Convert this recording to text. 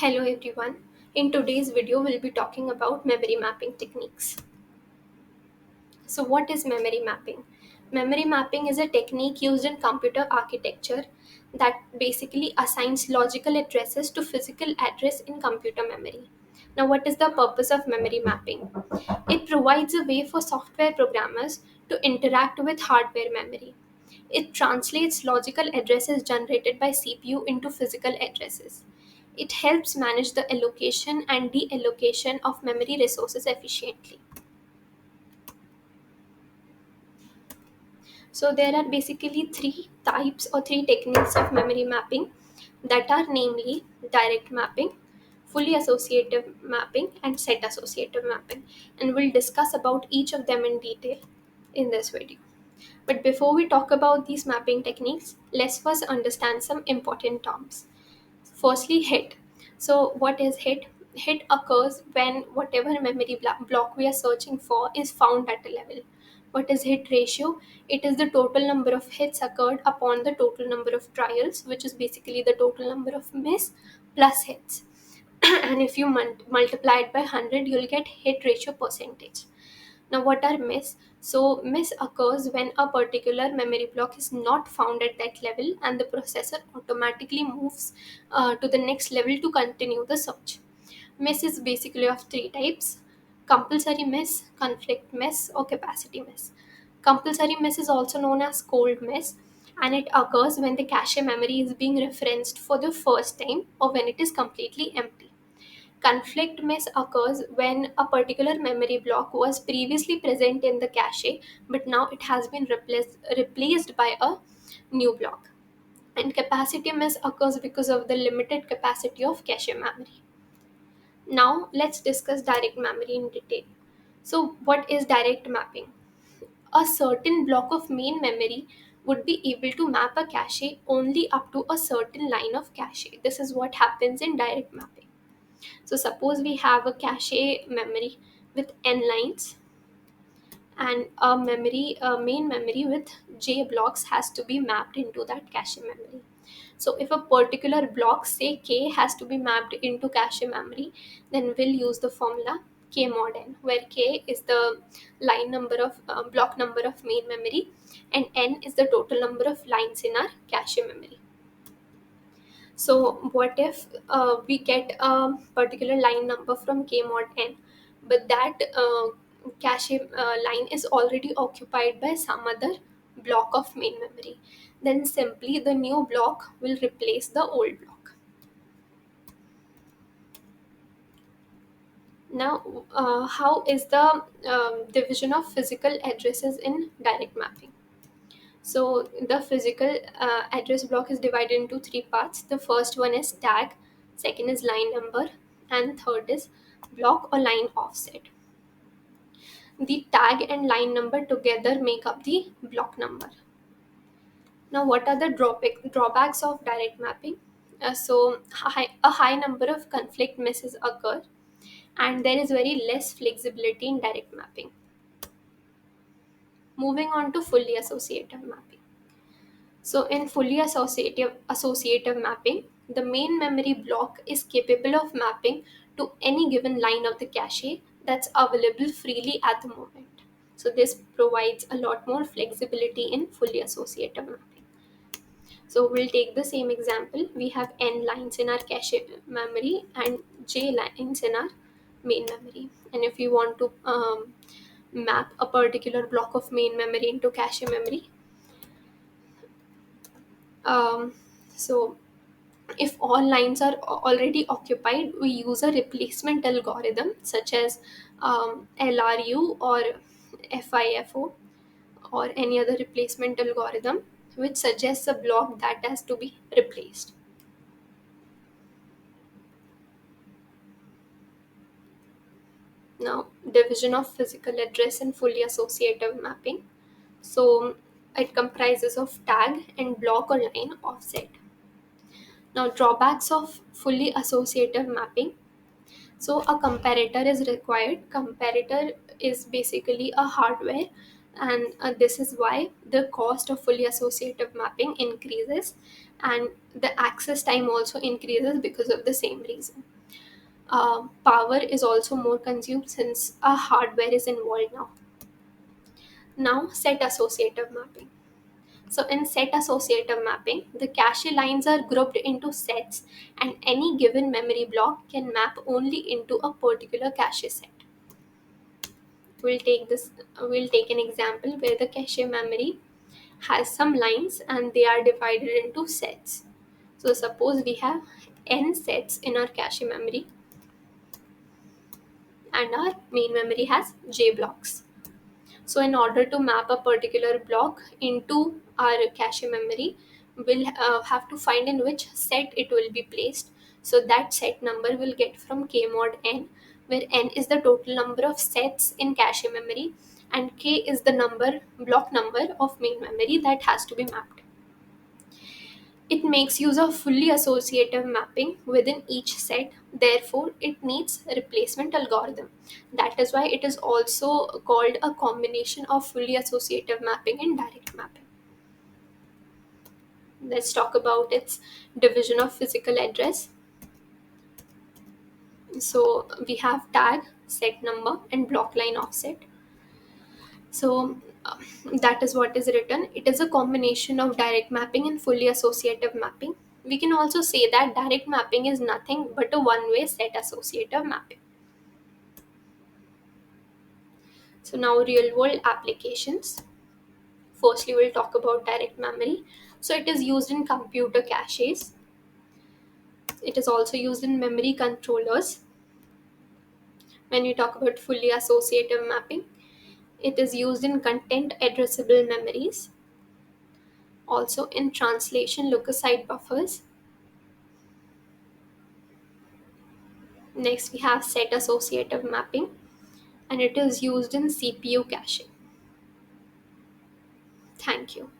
Hello everyone. In today's video, we'll be talking about memory mapping techniques. So, what is memory mapping? Memory mapping is a technique used in computer architecture that basically assigns logical addresses to physical address in computer memory. Now, what is the purpose of memory mapping? It provides a way for software programmers to interact with hardware memory. It translates logical addresses generated by CPU into physical addresses. It helps manage the allocation and deallocation of memory resources efficiently. So, there are basically three types or three techniques of memory mapping that are namely direct mapping, fully associative mapping, and set associative mapping. And we'll discuss about each of them in detail in this video. But before we talk about these mapping techniques, let's first understand some important terms. Firstly, hit. So, what is hit? Hit occurs when whatever memory block we are searching for is found at a level. What is hit ratio? It is the total number of hits occurred upon the total number of trials, which is basically the total number of miss plus hits. And if you multiply it by 100, you'll get hit ratio percentage. Now, what are miss? So, miss occurs when a particular memory block is not found at that level and the processor automatically moves to the next level to continue the search. Miss is basically of three types: compulsory miss, conflict miss, or capacity miss. Compulsory miss is also known as cold miss, and it occurs when the cache memory is being referenced for the first time or when it is completely empty. Conflict miss occurs when a particular memory block was previously present in the cache, but now it has been replaced by a new block. And capacity miss occurs because of the limited capacity of cache memory. Now, let's discuss direct memory in detail. So, what is direct mapping? A certain block of main memory would be able to map a cache only up to a certain line of cache. This is what happens in direct mapping. So suppose we have a cache memory with n lines and a main memory with j blocks has to be mapped into that cache memory. So if a particular block, say k, has to be mapped into cache memory, then we'll use the formula k mod n, where k is the line number of block number of main memory and n is the total number of lines in our cache memory. So what if we get a particular line number from k mod n, but that cache line is already occupied by some other block of main memory? Then simply the new block will replace the old block. Now, how is the division of physical addresses in direct mapping? So the physical address block is divided into three parts. The first one is tag, second is line number, and third is block or line offset. The tag and line number together make up the block number. Now, what are the drawbacks of direct mapping? A high number of conflict misses occur, and there is very less flexibility in direct mapping. Moving on to fully associative mapping. So in fully associative mapping, the main memory block is capable of mapping to any given line of the cache that's available freely at the moment. So this provides a lot more flexibility in fully associative mapping. So we'll take the same example. We have n lines in our cache memory and j lines in our main memory. And if you want to map a particular block of main memory into cache memory, um, so if all lines are already occupied, we use a replacement algorithm such as LRU or FIFO or any other replacement algorithm which suggests a block that has to be replaced. Now, division of physical address in fully associative mapping. So it comprises of tag and block or line offset. Now, drawbacks of fully associative mapping. So a comparator is required. Comparator is basically a hardware, and this is why the cost of fully associative mapping increases. and the access time also increases because of the same reason. Power is also more consumed since a hardware is involved now. Now, set associative mapping. So, in set associative mapping, the cache lines are grouped into sets, and any given memory block can map only into a particular cache set. We'll take this. We'll take an example where the cache memory has some lines and they are divided into sets. So, suppose we have n sets in our cache memory, and our main memory has j blocks. So, in order to map a particular block into our cache memory, we'll have to find in which set it will be placed. So, that set number will get from k mod n, where n is the total number of sets in cache memory, and k is the block number of main memory that has to be mapped. It makes use of fully associative mapping within each set, therefore, it needs a replacement algorithm. That is why it is also called a combination of fully associative mapping and direct mapping. Let's talk about its division of physical address. So, we have tag, set number, and block line offset. So, that is what is written. It is a combination of direct mapping and fully associative mapping. We can also say that direct mapping is nothing but a one-way set associative mapping. So now real-world applications. Firstly, we'll talk about direct memory. So it is used in computer caches. It is also used in memory controllers. When we talk about fully associative mapping, it is used in content addressable memories, also in translation leukocyte buffers. Next, we have set associative mapping, and it is used in CPU caching. Thank you.